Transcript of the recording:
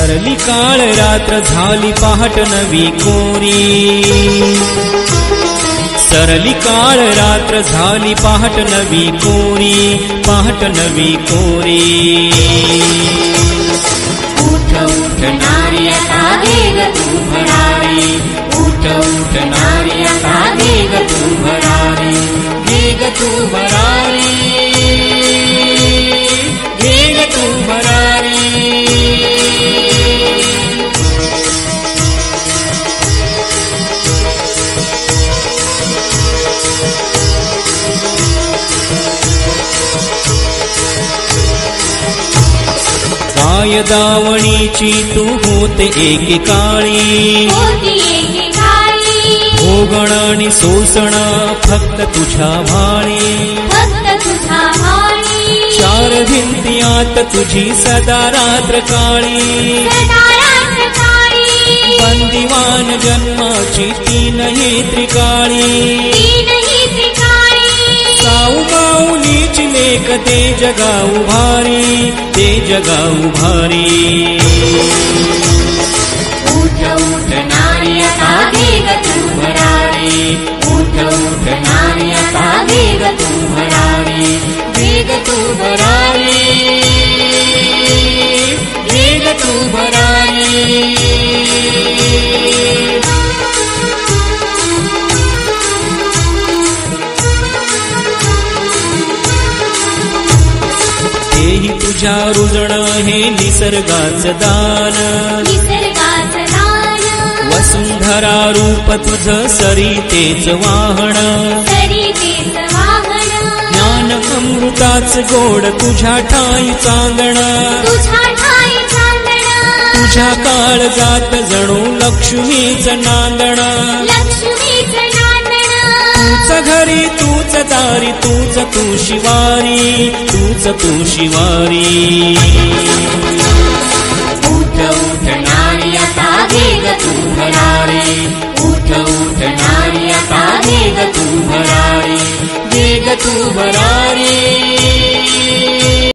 सरली काळ रात्र झाली पहाट नवी कोरी, सरली काळ रात्र झाली पहाट नवी कोरी, पहाट नवी कोरी. उठ उठ नारी आता वेग तू भरारी, उठ उठ नारी आता वेग तू भरारी, वेग तू भरारी, वेग तू भरारी. काय दावणीची तू होते एकेकाळी, भोगण आणि शोषण फक्त तुझ्या भाळी, चार भिंतीयात तुझी सदा रात्र काळी, बंदिवान जन्माची तीनही त्रिकाळी, साऊ माऊलीची लेख ते जगाऊ भारी, ते जगाऊ भारी. उठ उठ नारी आता वेग तू भरारी, उठ उठ नारी आता वेग तू भरारी, वेग तू भरारी, वेग तू भरारी. हेही तुझ्या रुजण हे निसर्गाचं दान, वसुंधरा रूप तुझ सरितेच वाहन, ज्ञान अमृताच गोड तुझ्या ठाई चांदण, तुझ्या काळजात जणू लक्ष्मीच नांदण, तूच घरी तूच दारी तूच तू शिवारी, तूच तू शिवारी. उठ उठ नारी आता वेग तू भरारी, उठ उठ नारी आता वेग तू भरारी, वेग तू भरारी.